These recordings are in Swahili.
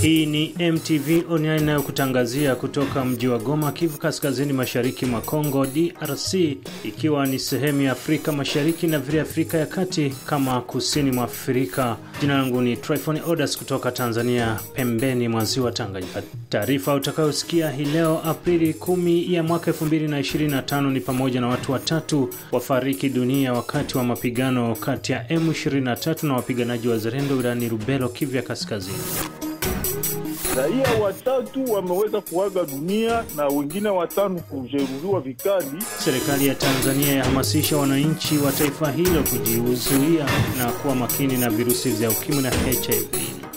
Hii ni MTV Online inayokutangazia kutoka mji wa Goma, Kivu Kaskazini mashariki mwa Kongo DRC, ikiwa ni sehemu ya Afrika Mashariki na vile Afrika ya Kati kama kusini mwa Afrika. Jina langu ni Tryphon Odas kutoka Tanzania, pembeni mwa ziwa Tanganyika. Taarifa utakayosikia hii leo Aprili 10 ya mwaka 2025 ni pamoja na watu watatu wafariki dunia wakati wa mapigano kati ya M23 na wapiganaji wa Wazalendo wilayani Lubero, Kivu ya Kaskazini. Raia watatu wameweza kuaga dunia na wengine watano kujeruhiwa vikali. Serikali ya Tanzania yahamasisha wananchi wa taifa hilo kujizuia na kuwa makini na virusi vya ukimwi na HIV.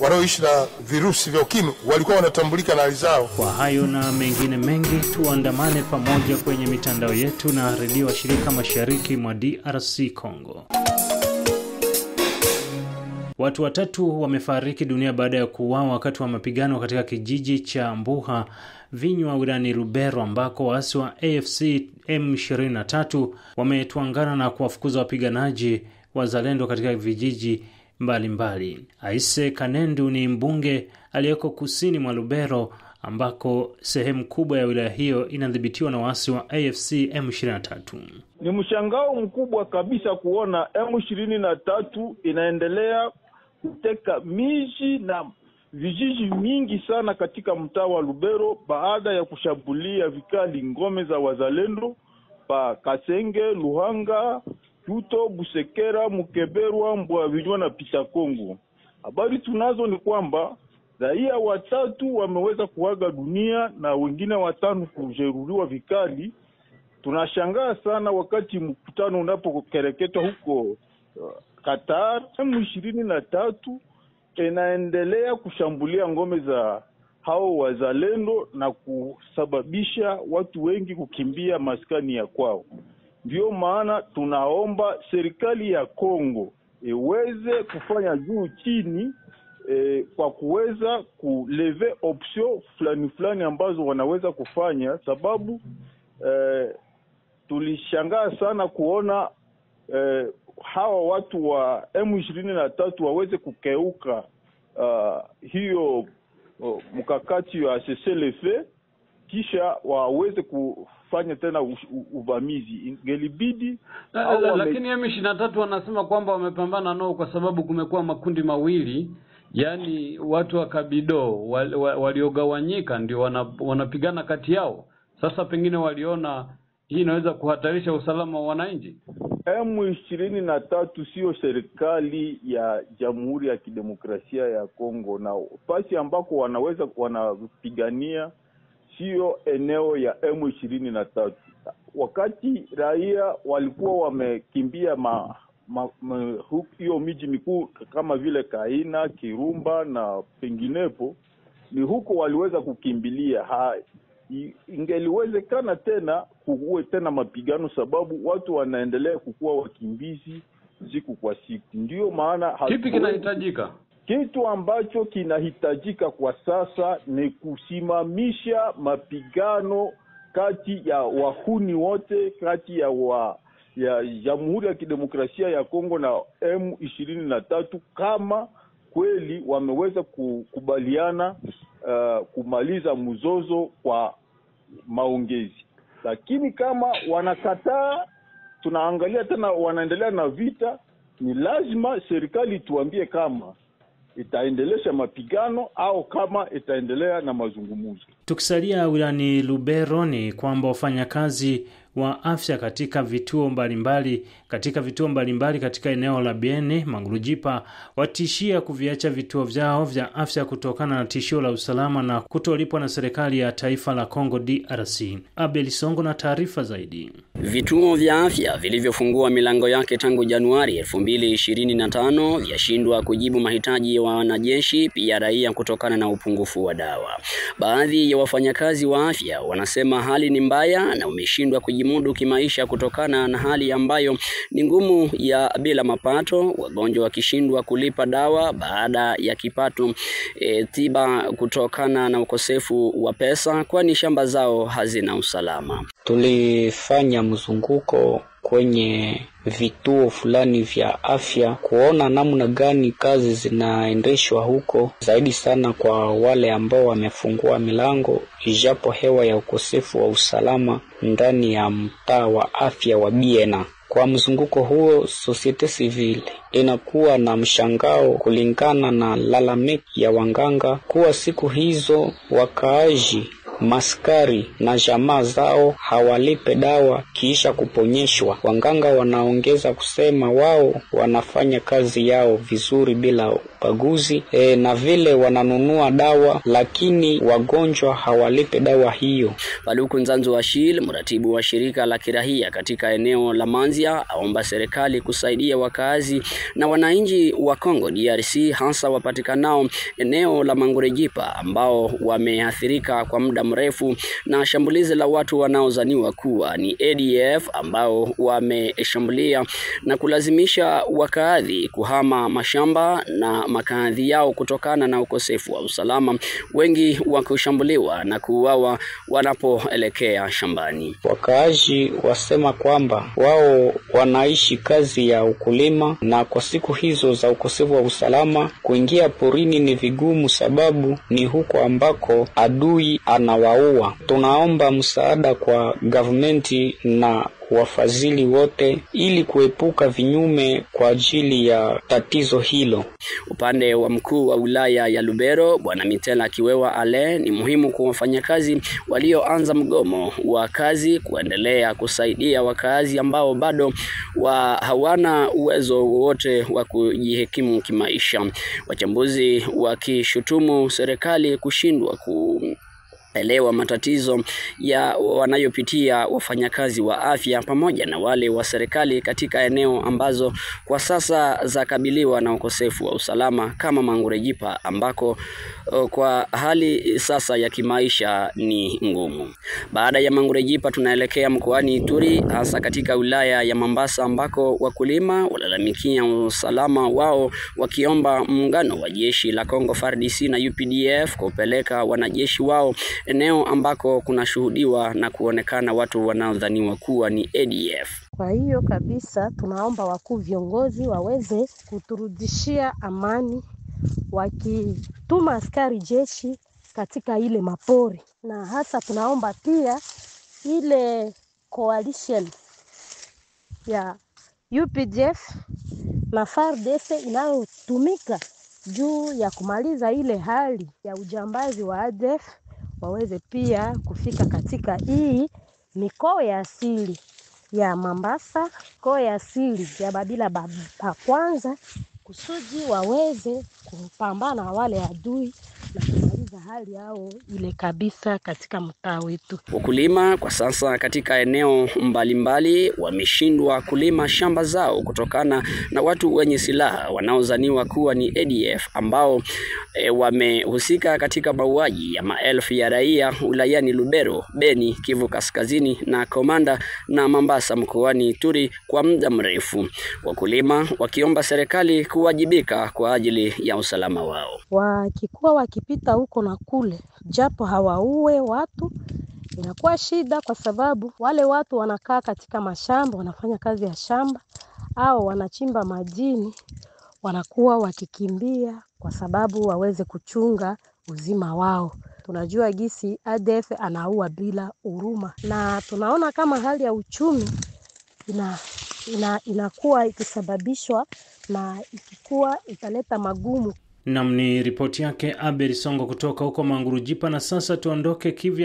Wanaoishi na virusi vya ukimwi walikuwa wanatambulika na hali zao. Kwa hayo na mengine mengi, tuandamane pamoja kwenye mitandao yetu na redio washirika mashariki mwa DRC Congo. Watu watatu wamefariki dunia baada ya kuuawa wakati wa mapigano katika kijiji cha Mbuha Vinywa wilayani Lubero, ambako waasi wa AFC M23 wametwangana na kuwafukuza wapiganaji wazalendo katika vijiji mbalimbali. Aise Kanendu ni mbunge aliyeko kusini mwa Lubero, ambako sehemu kubwa ya wilaya hiyo inadhibitiwa na waasi wa AFC M23. Ni mshangao mkubwa kabisa kuona M23 inaendelea kuteka miji na vijiji mingi sana katika mtaa wa Lubero baada ya kushambulia vikali ngome za wazalendo pa Kasenge, Luhanga, Tuto, Busekera, Mukeberwa, Mbwavinywa na Pitakongo. Habari tunazo ni kwamba raia watatu wameweza kuaga dunia na wengine watano kujeruhiwa vikali. Tunashangaa sana wakati mkutano unapokereketwa huko Qatar. M23 inaendelea kushambulia ngome za hao wazalendo na kusababisha watu wengi kukimbia maskani ya kwao. Ndio maana tunaomba serikali ya Kongo iweze kufanya juu chini kwa kuweza kuleve option fulani ambazo wanaweza kufanya, sababu tulishangaa sana kuona hawa watu wa M23 waweze kukeuka hiyo mkakati wa CCLF kisha waweze kufanya tena uvamizi. Ingelibidi lakini M23 wanasema kwamba wamepambana nao kwa sababu kumekuwa makundi mawili, yani watu wa Kabido waliogawanyika ndio wanapigana kati yao. Sasa pengine waliona hii inaweza kuhatarisha usalama wa wananchi. M23 sio serikali ya Jamhuri ya Kidemokrasia ya Kongo, na pasi ambako wanapigania sio eneo ya M23. Wakati raia walikuwa wamekimbia hiyo miji mikuu kama vile Kaina, Kirumba na penginepo, ni huko waliweza kukimbilia. Ingeliwezekana tena kuwe tena mapigano, sababu watu wanaendelea kukua wakimbizi siku kwa siku. Ndio maana kipi kinahitajika? Kitu ambacho kinahitajika kwa sasa ni kusimamisha mapigano kati ya wahuni wote, kati ya Jamhuri ya Kidemokrasia ya Kongo na M23, kama kweli wameweza kukubaliana kumaliza mzozo kwa maongezi. Lakini kama wanakataa, tunaangalia tena wanaendelea na vita, ni lazima serikali tuambie kama itaendelesha mapigano au kama itaendelea na mazungumzo. Tukisalia wilayani Lubero, ni kwamba wafanyakazi wa afya katika vituo mbalimbali katika eneo la Biene Mangurujipa watishia kuviacha vituo vyao vya afya kutokana na tishio la usalama na kutolipwa na serikali ya taifa la Kongo DRC. Abel Songo na taarifa zaidi. Vituo vya afya vilivyofungua milango yake tangu Januari 2025 vyashindwa kujibu mahitaji ya wanajeshi pia raia kutokana na upungufu wa dawa. Baadhi ya wafanyakazi wa afya wanasema hali ni mbaya na umeshindwa kujimudu kimaisha kutokana na hali ambayo ni ngumu ya bila mapato, wagonjwa wakishindwa kulipa dawa baada ya kipato tiba kutokana na ukosefu wa pesa, kwani shamba zao hazina usalama. Tulifanya mzunguko kwenye vituo fulani vya afya kuona namna gani kazi zinaendeshwa huko, zaidi sana kwa wale ambao wamefungua milango, ijapo hewa ya ukosefu wa usalama ndani ya mtaa wa afya wa Biena. Kwa mzunguko huo, societe civile inakuwa na mshangao kulingana na lalamiki ya wanganga kuwa siku hizo wakaaji, maskari na jamaa zao hawalipe dawa kisha kuponyeshwa. Wanganga wanaongeza kusema wao wanafanya kazi yao vizuri bila ubaguzi na vile wananunua dawa, lakini wagonjwa hawalipe dawa hiyo. Paluku Nzanzu Ashil, mratibu wa shirika la kirahia katika eneo la Manzia, aomba serikali kusaidia wakazi na wananchi wa Kongo DRC, hasa wapatikanao eneo la Mangurejipa ambao wameathirika kwa muda mrefu na shambulizi la watu wanaozaniwa kuwa ni ADF ambao wameshambulia na kulazimisha wakazi kuhama mashamba na makazi yao kutokana na ukosefu wa usalama, wengi wakushambuliwa na kuuawa wanapoelekea shambani. Wakaaji wasema kwamba wao wanaishi kazi ya ukulima, na kwa siku hizo za ukosefu wa usalama kuingia porini ni vigumu, sababu ni huko ambako adui anawaua. Tunaomba msaada kwa governmenti na wafadhili wote ili kuepuka vinyume kwa ajili ya tatizo hilo. Upande wa mkuu wa wilaya ya Lubero, Bwana Mitela Kiwewa Ale, ni muhimu kwa wafanyakazi walioanza mgomo wa kazi kuendelea kusaidia wakazi ambao bado hawana uwezo wote wa kujihekimu kimaisha. Wachambuzi wakishutumu serikali kushindwa elewa matatizo ya wanayopitia wafanyakazi wa afya pamoja na wale wa serikali katika eneo ambazo kwa sasa zakabiliwa na ukosefu wa usalama kama Mangurejipa, ambako kwa hali sasa ya kimaisha ni ngumu. Baada ya Mangurejipa tunaelekea mkoani Ituri, hasa katika wilaya ya Mambasa ambako wakulima walalamikia usalama wao, wakiomba muungano wa jeshi la Kongo FARDC na UPDF kupeleka wanajeshi wao eneo ambako kunashuhudiwa na kuonekana watu wanaodhaniwa kuwa ni ADF. Kwa hiyo kabisa tunaomba wakuu viongozi waweze kuturudishia amani, wakituma askari jeshi katika ile mapori, na hasa tunaomba pia ile coalition ya UPDF na FARDC inayotumika juu ya kumaliza ile hali ya ujambazi wa ADF waweze pia kufika katika hii mikoa ya asili ya Mambasa, mikoa ya asili ya Babila kwanza, kusudi waweze kupambana wale adui na kumaliza hali yao ile kabisa katika mtaa wetu. Wakulima kwa sasa katika eneo mbalimbali wameshindwa kulima shamba zao kutokana na watu wenye silaha wanaozaniwa kuwa ni ADF ambao wamehusika katika mauaji ya maelfu ya raia wilayani Lubero, Beni, Kivu Kaskazini na Komanda na Mambasa mkoani Ituri kwa muda mrefu. Wakulima wakiomba serikali kuwajibika kwa ajili ya usalama wao. Wakikuwa wakipita huko na kule, japo hawaue watu, inakuwa shida kwa sababu wale watu wanakaa katika mashamba, wanafanya kazi ya shamba au wanachimba madini, wanakuwa wakikimbia kwa sababu waweze kuchunga uzima wao. Tunajua gisi ADF anaua bila huruma, na tunaona kama hali ya uchumi inakuwa ikisababishwa na ikikuwa italeta magumu. Namni ripoti yake Abel Songo kutoka huko Mangurejipa. Na sasa tuondoke Kivu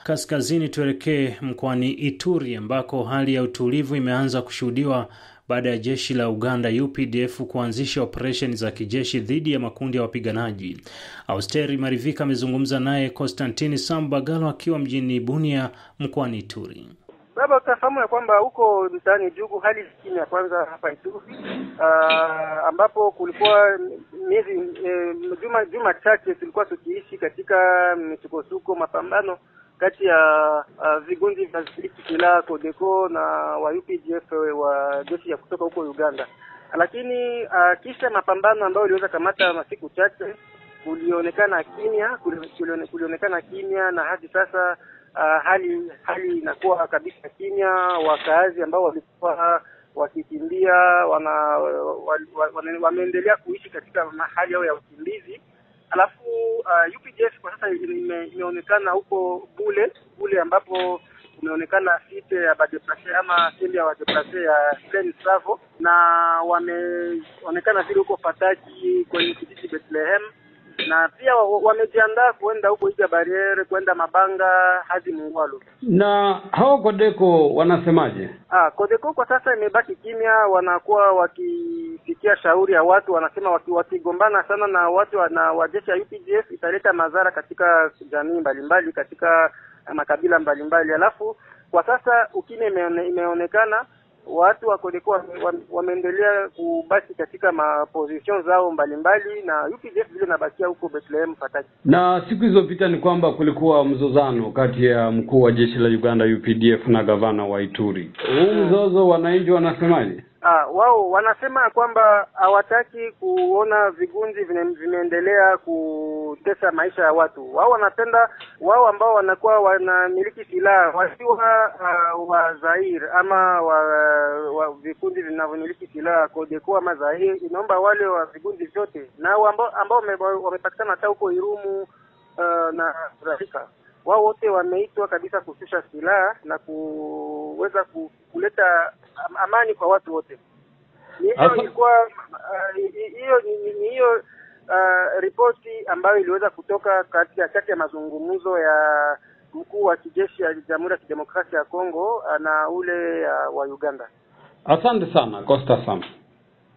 Kaskazini tuelekee mkoani Ituri ambako hali ya utulivu imeanza kushuhudiwa baada ya jeshi la Uganda UPDF kuanzisha operesheni za kijeshi dhidi ya makundi ya wapiganaji. Austeri Marivika amezungumza naye Konstantini Sambagalo akiwa mjini Bunia mkoani Ituri. Baba, utafahamu ya kwamba huko mtaani Jugu hali chini ya kwanza hapa Ituri, ambapo kulikuwa juma chache tulikuwa tukiishi katika misukosuko, mapambano kati ya vigundi vya silaha Codeco na wa UPDF wa jeshi ya kutoka huko Uganda. Lakini kisha mapambano ambayo iliweza kamata masiku chache kulionekana kimya na hadi sasa hali inakuwa kabisa kimya. Wakaazi ambao walikuwa wakikimbia wameendelea kuishi katika hali yao ya ukimbizi. Alafu UPDF kwa sasa imeonekana huko Bule ambapo umeonekana site ya badeplace ama sende ya badeplace ya Plaine Savo, na wameonekana vile huko Fataki kwenye kijiji Bethlehem, na pia wamejiandaa kuenda huko Iga Barriere, kwenda Mabanga hadi Mungwalu. Na hao Kodeko wanasemaje? Kodeko kwa sasa imebaki kimya, wanakuwa wakifikia shauri ya watu, wanasema wakigombana sana na watu na wajeshi ya UPDF italeta madhara katika jamii mbalimbali, katika makabila mbalimbali. Alafu kwa sasa ukime imeonekana watu wa Kodeko wameendelea kubaki katika maposition zao mbalimbali, na UPDF vile nabakia huko Bethlehem Fataki. Na siku zilizopita ni kwamba kulikuwa mzozano kati ya mkuu wa jeshi la Uganda UPDF na gavana wa Ituri. Huu mzozo wananchi wanasemaje? Wao wanasema kwamba hawataki kuona vigundi vimeendelea kutesa maisha ya watu. Wao wanapenda wao ambao wanakuwa wanamiliki silaha wasiwa wa Zaire ama wa vikundi vinavyomiliki silaha Kodeko ama Zaire. Inaomba wale wa vigundi vyote na ambao wamepatikana hata huko Irumu na Rafika, wao wote wameitwa kabisa kushusha silaha na kuweza kuleta amani kwa watu wote. Hiyo ilikuwa hiyo ripoti ambayo iliweza kutoka kati ya mazungumzo ya mkuu wa kijeshi ya Jamhuri ya Kidemokrasia ya Kongo na ule wa Uganda. Asante sana Costa Sam.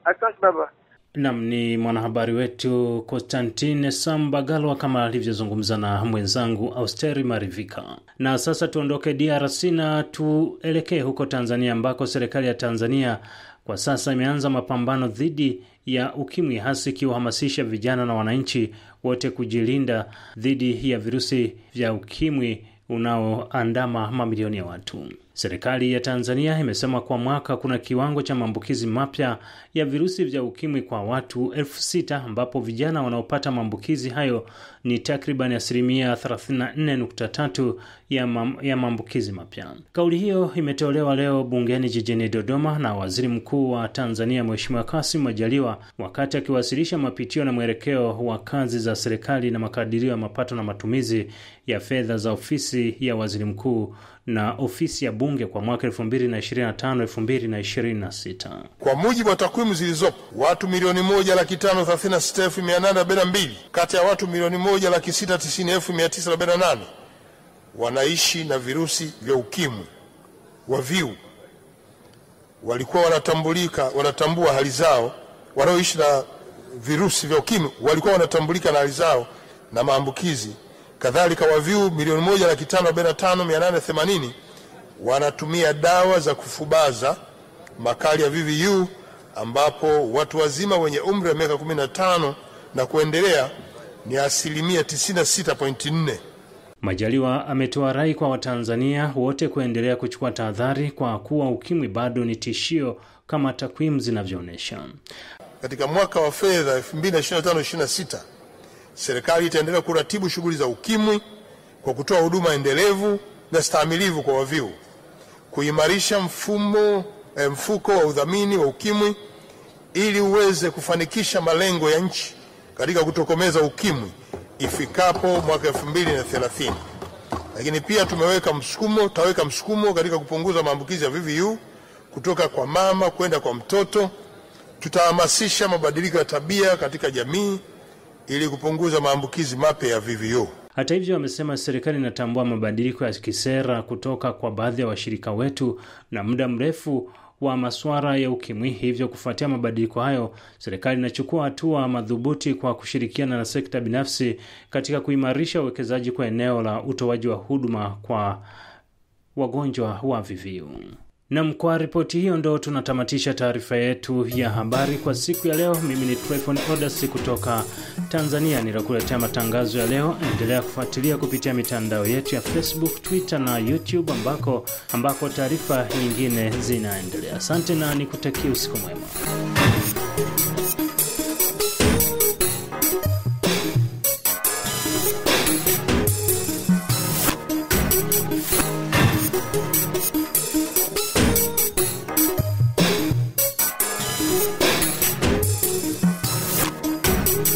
Asante baba. Nam ni mwanahabari wetu Constantine Sambagalwa kama alivyozungumza na mwenzangu Austeri Marivika. Na sasa tuondoke DRC na tuelekee huko Tanzania ambako serikali ya Tanzania kwa sasa imeanza mapambano dhidi ya ukimwi, hasa ikiwahamasisha vijana na wananchi wote kujilinda dhidi ya virusi vya ukimwi unaoandama mamilioni ya watu. Serikali ya Tanzania imesema kwa mwaka kuna kiwango cha maambukizi mapya ya virusi vya ukimwi kwa watu 6,000 ambapo vijana wanaopata maambukizi hayo ni takriban 34.3% ya maambukizi mapya. Kauli hiyo imetolewa leo bungeni jijini Dodoma na Waziri Mkuu wa Tanzania Mheshimiwa Kassim Majaliwa wakati akiwasilisha mapitio na mwelekeo wa kazi za serikali na makadirio ya mapato na matumizi ya fedha za ofisi ya Waziri Mkuu na ofisi ya bunge kwa mwaka 2025-2026. Kwa mujibu wa takwimu zilizopo, watu 1,536,842 kati ya watu 1,690,948 wanaishi na virusi vya ukimwi wa VIU. Walikuwa wanatambua hali zao, wanaoishi na virusi vya ukimwi walikuwa wanatambulika na hali zao na maambukizi. Kadhalika wa VIU 1,545,880 wanatumia dawa za kufubaza makali ya VVU, ambapo watu wazima wenye umri wa miaka 15 na kuendelea ni 96.4%. Majaliwa ametoa rai kwa Watanzania wote kuendelea kuchukua tahadhari kwa kuwa ukimwi bado ni tishio kama takwimu zinavyoonyesha. Katika mwaka wa fedha 2025-26 serikali itaendelea kuratibu shughuli za ukimwi kwa kutoa huduma endelevu na stahimilivu kwa waviu, kuimarisha mfuko wa udhamini wa ukimwi ili uweze kufanikisha malengo ya nchi katika kutokomeza ukimwi ifikapo mwaka 2030. Lakini pia tutaweka msukumo katika kupunguza maambukizi ya VVU kutoka kwa mama kwenda kwa mtoto. Tutahamasisha mabadiliko ya tabia katika jamii ili kupunguza maambukizi mapya ya VVU. Hata hivyo, amesema serikali inatambua mabadiliko ya kisera kutoka kwa baadhi ya washirika wetu na muda mrefu wa masuala ya ukimwi. Hivyo kufuatia mabadiliko hayo, serikali inachukua hatua madhubuti kwa kushirikiana na sekta binafsi katika kuimarisha uwekezaji kwa eneo la utoaji wa huduma kwa wagonjwa wa VVU. Na kwa ripoti hiyo ndo tunatamatisha taarifa yetu ya habari kwa siku ya leo. Mimi ni Tryphon Odas kutoka Tanzania ninakuletea matangazo ya leo. Endelea kufuatilia kupitia mitandao yetu ya Facebook, Twitter na YouTube ambako taarifa nyingine zinaendelea. Asante na nikutakia usiku mwema.